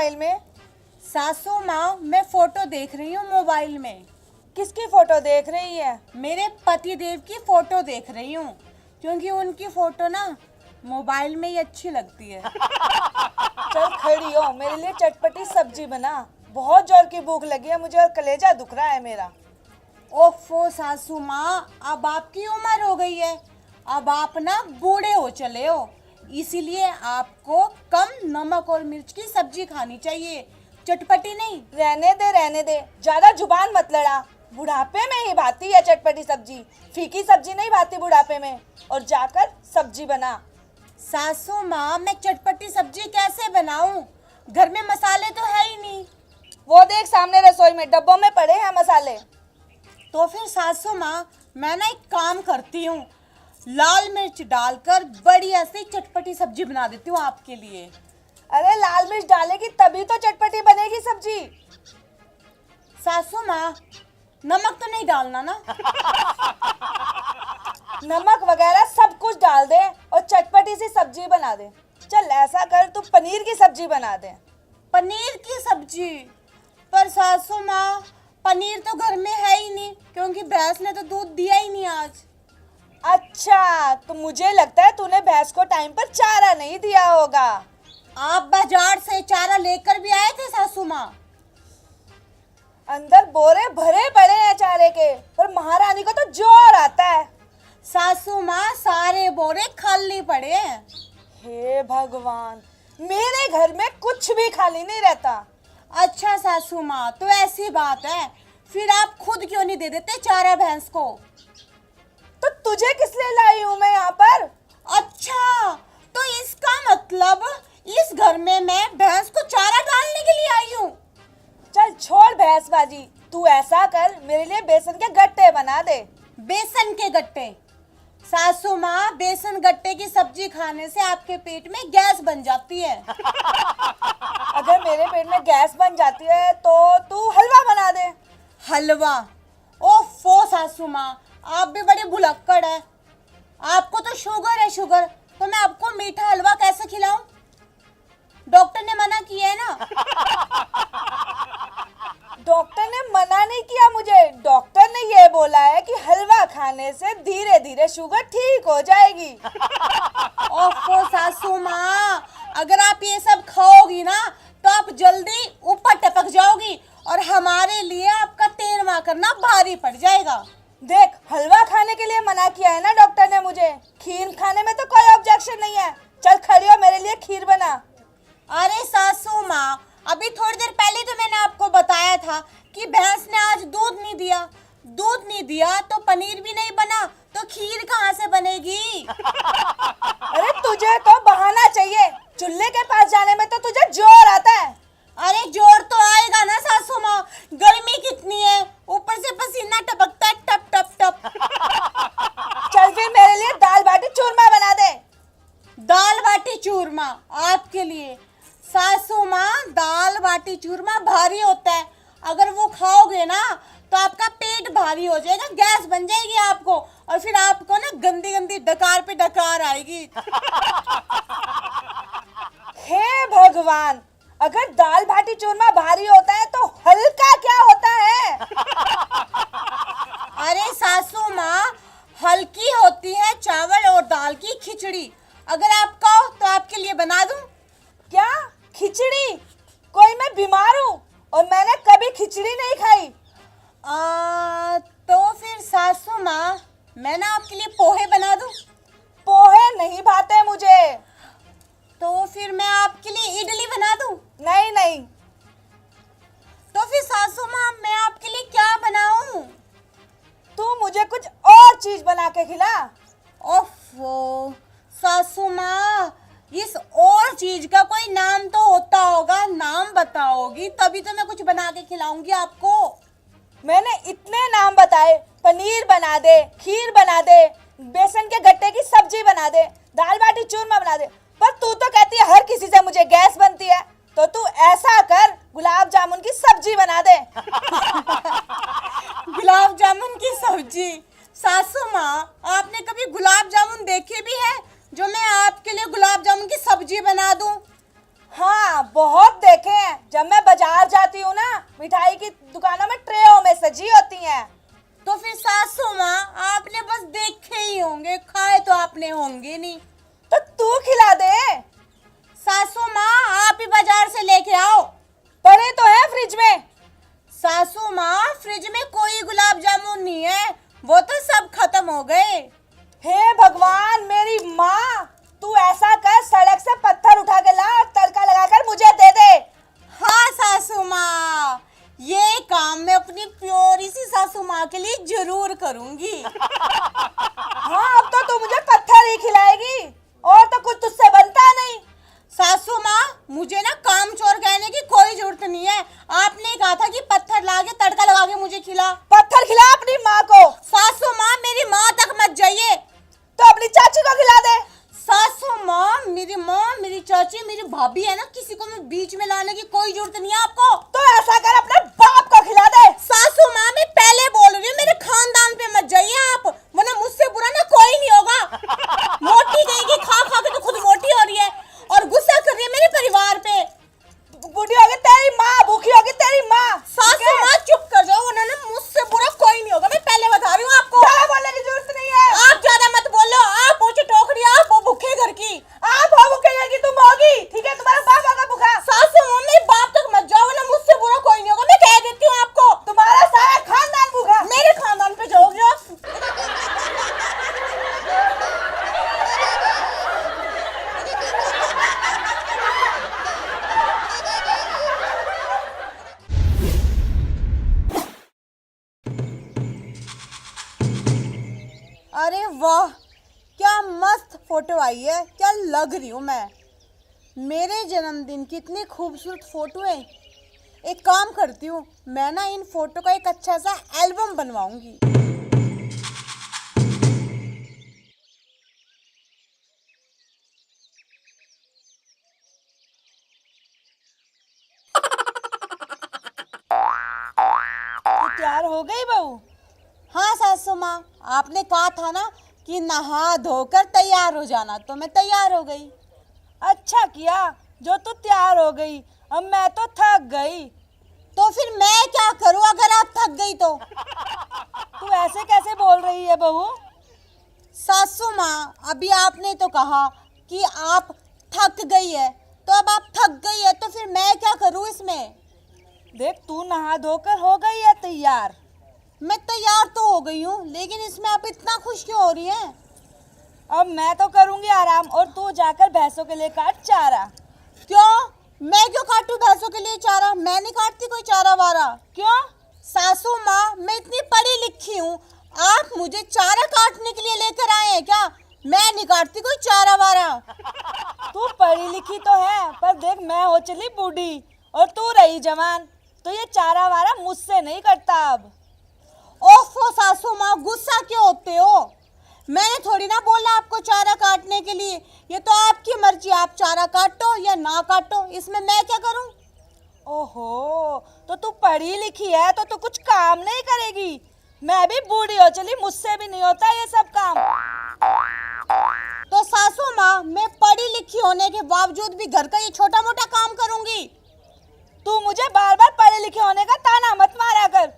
Mobile में? सासू माँ, मैं फोटो देख रही हूँ मोबाइल में। किसकी फोटो देख रही है? मेरे पति देव की फोटो देख रही हूँ, क्योंकि उनकी फोटो ना मोबाइल में ही अच्छी लगती है। चल खड़ी हो, मेरे लिए चटपटी सब्जी बना। बहुत जोर की भूख लगी है मुझे और कलेजा दुख रहा है मेरा। ओफो सासू माँ, अब आपकी उम्र हो गई है, अब आप ना बूढ़े हो चले हो, इसीलिए आपको कम नमक और मिर्च की सब्जी खानी चाहिए, चटपटी नहीं। रहने दे, ज्यादा जुबान मत लड़ा। बुढ़ापे में ही भाती है चटपटी सब्जी, फीकी सब्जी नहीं भाती बुढ़ापे में। और जाकर सब्जी बना। सासू माँ, मैं चटपटी सब्जी कैसे बनाऊं? घर में मसाले तो है ही नहीं। वो देख सामने रसोई में डब्बों में पड़े हैं मसाले। तो फिर सासू माँ, मैं ना एक काम करती हूँ, लाल मिर्च डालकर बढ़िया से चटपटी सब्जी बना देती हूँ आपके लिए। अरे लाल मिर्च डालेगी तभी तो चटपटी बनेगी सब्जी। सासू माँ, नमक तो नहीं डालना ना? नमक वगैरह सब कुछ डाल दे और चटपटी सी सब्जी बना दे। चल ऐसा कर, तू पनीर की सब्जी बना दे। पनीर की सब्जी? पर सासू माँ, पनीर तो घर में है ही नहीं, क्योंकि भैंस ने तो दूध दिया ही नहीं आज। अच्छा, तो मुझे लगता है तूने भैंस को टाइम पर चारा नहीं दिया होगा। आप बाजार से चारा लेकर भी आए थे सासू माँ? अंदर बोरे भरे पड़े हैं चारे के, पर महारानी को तो जोर आता है। सासू माँ, सारे बोरे खाली पड़े हैं। हे भगवान, मेरे घर में कुछ भी खाली नहीं रहता। अच्छा सासू माँ, तो ऐसी बात है, फिर आप खुद क्यों नहीं दे देते चारा भैंस को? तो तुझे किस लिए लाई हूँ मैं यहाँ पर? अच्छा, तो इसका मतलब इस घर में मैं भैंस को चारा डालने के लिए आई हूँ। चल छोड़ भैंसबाजी, तू ऐसा कर, मेरे लिए बेसन के गट्टे बना दे। बेसन के गट्टे? सासू माँ, बेसन गट्टे की सब्जी खाने से आपके पेट में गैस बन जाती है। अगर मेरे पेट में गैस बन जाती है तो तू हलवा बना दे। हलवा? ओफो सासू माँ, आप भी बड़ी भुलक्कड़ है। आपको तो शुगर है, शुगर, तो मैं आपको मीठा हलवा कैसे खिलाऊं? डॉक्टर ने मना किया है ना। डॉक्टर ने मना नहीं किया मुझे, डॉक्टर ने ये बोला है कि हलवा खाने से धीरे धीरे शुगर ठीक हो जाएगी। ओफो सासू माँ, अगर आप ये सब खाओगी ना तो आप जल्दी ऊपर टपक जाओगी और हमारे लिए आपका तेरवा करना भारी पड़ जाएगा। देख, हलवा खाने के लिए मना किया है ना डॉक्टर ने मुझे, खीर खाने में तो कोई ऑब्जेक्शन नहीं है। चल खड़ी हो, मेरे लिए खीर बना। अरे सासू माँ, अभी थोड़ी देर पहले तो मैंने आपको बताया था कि भैंस ने आज दूध नहीं दिया तो पनीर भी नहीं बना, तो खीर कहाँ से बनेगी? अरे तुझे तो बहाना चाहिए, चूल्हे के पास जाने में तो तुझे जोर आता है। अरे जोर तो आएगा ना सासू माँ, गर्मी कितनी है, ऊपर से पसीना टपकता है टप टप टप। चल फिर मेरे लिए दाल बाटी चूरमा बना दे। दाल बाटी चूरमा आपके लिए? सासू माँ, दाल बाटी चूरमा भारी होता है, अगर वो खाओगे ना तो आपका पेट भारी हो जाएगा, गैस बन जाएगी आपको, और फिर आपको ना गंदी गंदी डकार पे डकार आएगी। हे भगवान, अगर दाल बाटी चूरमा भारी होता है तो हल्का क्या होता है? अरे सासू माँ, हल्की होती है चावल और दाल की खिचड़ी, अगर आप कहो तो आपके लिए बना दूं? क्या खिचड़ी? कोई मैं बीमार हूँ और मैंने कभी खिचड़ी नहीं खाई। तो फिर सासू माँ, मैं ना आपके लिए पोहे बना दूं? पोहे नहीं भाते मुझे। तो फिर मैं आपके लिए इडली बना दूं? नहीं नहीं। तो फिर सासू माँ, मैं आपके लिए क्या बनाऊं? तू मुझे कुछ और चीज बना के खिला। ओफो सासू माँ, इस और चीज का कोई नाम तो होता होगा, नाम बताओगी तभी तो मैं कुछ बना के खिलाऊंगी आपको। मैंने इतने नाम बताए, पनीर बना दे, खीर बना दे, बेसन के गट्टे की सब्जी बना दे, दाल बाटी चूरमा बना दे, पर तू तो कहती है हर किसी से मुझे गैस बनती है। तो तू ऐसा कर, गुलाब जामुन की सब्जी बना दे। गुलाब जामुन की सब्जी? सासू माँ, आपने कभी गुलाब जामुन देखे भी है जो मैं आपके लिए गुलाब जामुन की सब्जी बना दूं? हाँ, बहुत देखे हैं। जब मैं बाजार जाती हूँ ना, मिठाई की दुकानों में ट्रेयों में सजी होती हैं। तो फिर सासू माँ आपने बस देखे ही होंगे, खाए तो आपने होंगे नहीं। तो तू खिला दे। सासू माँ आप ही बाजार से लेके आओ। पड़े तो है फ्रिज में। सासू माँ फ्रिज में कोई गुलाब जामुन नहीं है, वो तो सब खत्म हो गए। हे भगवान मेरी माँ, तू ऐसा कर, सड़क से पत्थर उठा के ला और तड़का लगाकर मुझे दे दे। हाँ सासू माँ, ये काम मैं अपनी प्योरी सी सासू माँ के लिए जरूर करूंगी। हाँ, अब तो तू मुझे पत्थर ही खिलाएगी और तो कुछ तुझसे बनता नहीं। सासू माँ मुझे ना काम चोर कहने की कोई जरूरत नहीं है। आपने कहा था कि पत्थर ला के तड़का लगा के मुझे खिला। पत्थर खिला अपनी माँ को। सासू माँ मेरी माँ तक मत जाइए। तो अपनी चाची को खिला दे। सासू माँ, मेरी चाची, मेरी भाभी है ना, किसी को मैं बीच में लाने की कोई जरूरत नहीं है आपको। तो ऐसा कर, अपने बाप को खिला दे। सासू माँ मैं पहले बोल रही हूँ, मेरे खानदान पे मत जाइए आप, वरना मुझसे बुरा ना कोई नहीं होगा। मोटी गई खा खा के तो खुद मोटी हो रही है और गुस्सा कर रही है मेरे परिवार पे। बूढ़ी होगी तेरी माँ, भूखी होगी तेरी माँ। सासू माँ चुप कर जाओ, वरना ना मुझसे बुरा कोई नहीं होगा, मैं पहले बता रही हूँ आपको। ज्यादा बोलने की जरूरत नहीं है। आप ज्यादा मत बोलो, आप पहुंचे टोकरी, आप हो भूखे घर की। आप हो भूखे कि तुम होगी, ठीक है? तुम्हारा बाप होगा भूखा। सासू माँ मेरे बाप तक मत जाओ, वरना मुझसे बुरा कोई नहीं होगा, मैं कह देती हूँ आपको। तुम्हारा सारा खानदान भूखा। मेरे खानदान पे जाओगे आप। अरे वाह, क्या मस्त फोटो आई है, क्या लग रही हूँ मैं। मेरे जन्मदिन की इतनी खूबसूरत फोटो है। एक काम करती हूँ, मैं ना इन फोटो का एक अच्छा सा एल्बम बनवाऊंगी। तू तैयार हो गई बहू? हाँ सासू माँ, आपने कहा था ना कि नहा धोकर तैयार हो जाना, तो मैं तैयार हो गई। अच्छा किया जो तू तैयार हो गई। अब मैं तो थक गई। तो फिर मैं क्या करूँ अगर आप थक गई तो? तू ऐसे कैसे बोल रही है बहू? सासू माँ अभी आपने तो कहा कि आप थक गई है, तो अब आप थक गई है तो फिर मैं क्या करूँ इसमें? देख, तू नहा धोकर हो गई है तैयार। मैं तैयार तो हो गई हूँ, लेकिन इसमें आप इतना खुश क्यों हो रही हैं? अब मैं तो करूंगी आराम और तू जाकर भैंसों के लिए काट चारा। क्यों? मैं क्यों काटूं भैंसों के लिए चारा? मैं नहीं काटती कोई चारा वारा। क्यों? सासू माँ मैं इतनी पढ़ी लिखी हूँ, आप मुझे चारा काटने के लिए लेकर आए हैं क्या? मैं नहीं काटती कोई चारा वारा। तू पढ़ी लिखी तो है, पर देख मैं हो चली बूढ़ी और तू रही जवान, तो ये चारा वारा मुझसे नहीं करता अब। ओफो सासू माँ, गुस्सा क्यों होते हो? मैंने थोड़ी ना बोला आपको चारा काटने के लिए, ये तो आपकी मर्जी, आप चारा काटो या ना काटो, इसमें मैं क्या करूं? ओहो, तो तू पढ़ी लिखी है तो तू कुछ काम नहीं करेगी। मैं भी बूढ़ी हो चली, मुझसे भी नहीं होता ये सब काम। तो सासू माँ मैं पढ़ी लिखी होने के बावजूद भी घर का ये छोटा मोटा काम करूंगी। तू मुझे बार बार पढ़े लिखे होने का ताना मत मारा कर।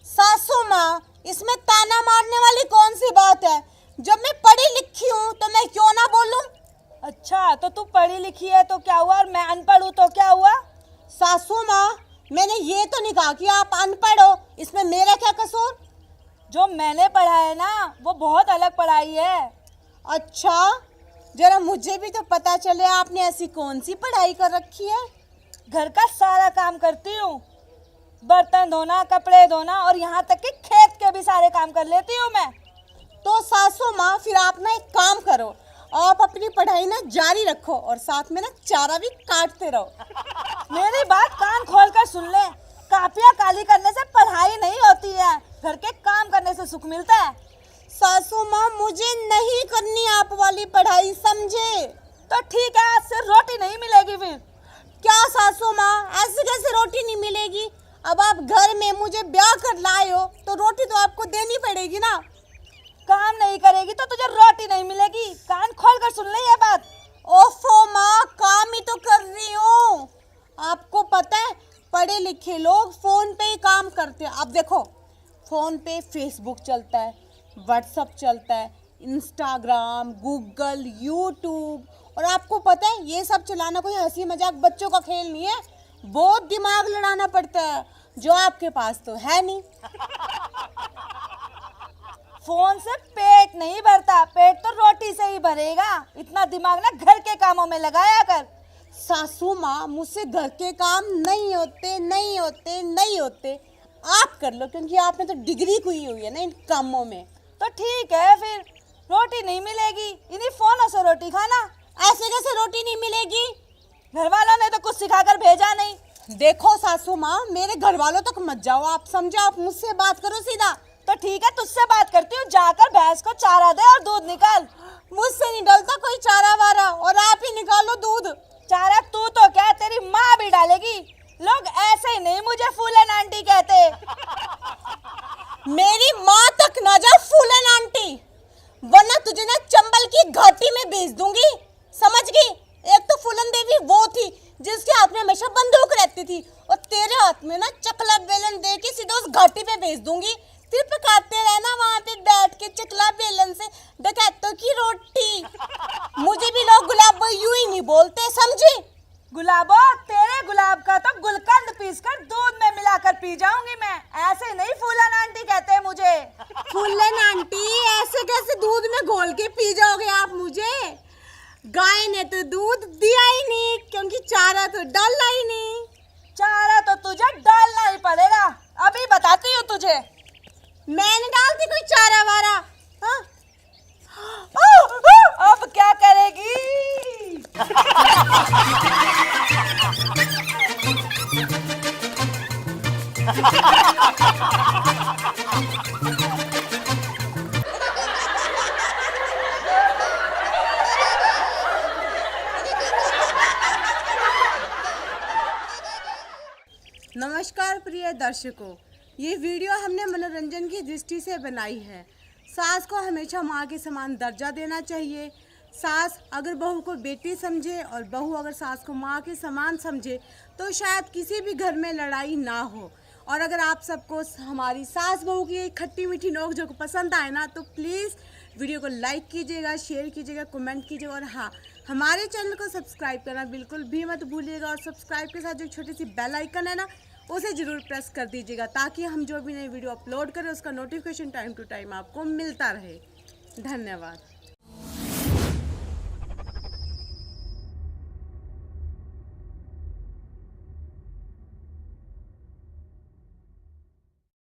सासू माँ इसमें ताना मारने वाली कौन सी बात है? जब मैं पढ़ी लिखी हूँ तो मैं क्यों ना बोलूं? अच्छा, तो तू पढ़ी लिखी है तो क्या हुआ और मैं अनपढ़ हूँ तो क्या हुआ? सासू माँ मैंने ये तो नहीं कहा कि आप अनपढ़ हो, इसमें मेरा क्या कसूर? जो मैंने पढ़ा है ना वो बहुत अलग पढ़ाई है। अच्छा, जरा मुझे भी तो पता चले आपने ऐसी कौन सी पढ़ाई कर रखी है? घर का सारा काम करती हूँ, बर्तन धोना, कपड़े धोना और यहाँ तक कि खेत के भी सारे काम कर लेती हूँ मैं। तो सासू माँ फिर आप ना एक काम करो, आप अपनी पढ़ाई ना जारी रखो और साथ में ना चारा भी काटते रहो। मेरी बात कान खोल कर सुन ले, कापियाँ काली करने से पढ़ाई नहीं होती है, घर के काम करने से सुख मिलता है। सासू माँ मुझे नहीं करनी आप वाली पढ़ाई, समझे? तो ठीक है, आज से रोटी नहीं मिलेगी फिर। क्या सासू माँ, ऐसे कैसे रोटी नहीं मिलेगी? अब आप घर में मुझे ब्याह कर लाए हो तो रोटी तो आपको देनी पड़ेगी ना। काम नहीं करेगी तो तुझे रोटी नहीं मिलेगी, कान खोल कर सुन ले ये बात। ओफो माँ, काम ही तो कर रही हूँ। आपको पता है पढ़े लिखे लोग फोन पे ही काम करते हैं। अब देखो, फोन पे फेसबुक चलता है, व्हाट्सअप चलता है, इंस्टाग्राम, गूगल, यूट्यूब, और आपको पता है ये सब चलाना कोई हंसी मजाक बच्चों का खेल नहीं है। बहुत दिमाग लड़ाना पड़ता है, जो आपके पास तो है नहीं। फोन से पेट नहीं भरता, पेट तो रोटी से ही भरेगा। इतना दिमाग ना घर के कामों में लगाया कर। सासू माँ, मुझसे घर के काम नहीं होते नहीं होते नहीं होते। आप कर लो, क्योंकि आपने तो डिग्री की हुई है ना इन कामों में। तो ठीक है, फिर रोटी नहीं मिलेगी, इन्हीं फोनों से रोटी खाना। ऐसे कैसे रोटी नहीं मिलेगी? घर वालों ने तो कुछ सिखाकर भेजा नहीं। देखो सासू माँ, मेरे घर वालों तक मत जाओ, आप समझो, आप मुझसे बात करो सीधा। तो ठीक है, तुझसे बात करती हूँ, जाकर भैंस को चारा दे और दूध निकाल। मुझसे नहीं डलता कोई चारा वारा, और आप ही निकालो दूध। चारा तू तो क्या, तेरी माँ भी डालेगी। लोग ऐसे ही नहीं मुझे फूलन आंटी कहते। मेरी माँ तक ना जा फूलन आंटी, वरना तुझे ना चंबल की घाटी में भेज दूंगी, समझ गई? एक तो फूलन देवी वो थी जिसके हाथ में हमेशा बंदूक रहती थी, और तेरे हाथ में ना चकला बेलन दे के सीधे उस घाटी पे भेज दूंगी। फिर पकाते रहना वहां पे बैठ के चकला बेलन से डकैतों की रोटी। मुझे भी लोग गुलाब यूं ही नहीं बोलते, समझी? गुलाबो, तेरे गुलाब का तो गुलकंद पीसकर दूध में मिलाकर पी जाऊंगी मैं। ऐसे नहीं फूलन आंटी कहते मुझे। फूलन आंटी, ऐसे कैसे दूध में घोल के पी जाओगे आप मुझे? गाय ने तो दूध दिया ही नहीं, क्योंकि चारा तो डाला ही नहीं। चारा तो तुझे डालना ही पड़ेगा, अभी बताती हूँ तुझे। मैंने डालती कोई चारा वारा? हाँ? अब क्या करेगी? नमस्कार प्रिय दर्शकों, ये वीडियो हमने मनोरंजन की दृष्टि से बनाई है। सास को हमेशा माँ के समान दर्जा देना चाहिए। सास अगर बहू को बेटी समझे और बहू अगर सास को माँ के समान समझे तो शायद किसी भी घर में लड़ाई ना हो। और अगर आप सबको हमारी सास बहू की खट्टी मीठी नोक-झोंक पसंद आए ना, तो प्लीज़ वीडियो को लाइक कीजिएगा, शेयर कीजिएगा, कमेंट कीजिएगा, और हाँ, हमारे चैनल को सब्सक्राइब करना बिल्कुल भी मत भूलिएगा। और सब्सक्राइब के साथ जो छोटी सी बेल आइकन है ना, उसे ज़रूर प्रेस कर दीजिएगा, ताकि हम जो भी नई वीडियो अपलोड करें उसका नोटिफिकेशन टाइम टू टाइम आपको मिलता रहे। धन्यवाद।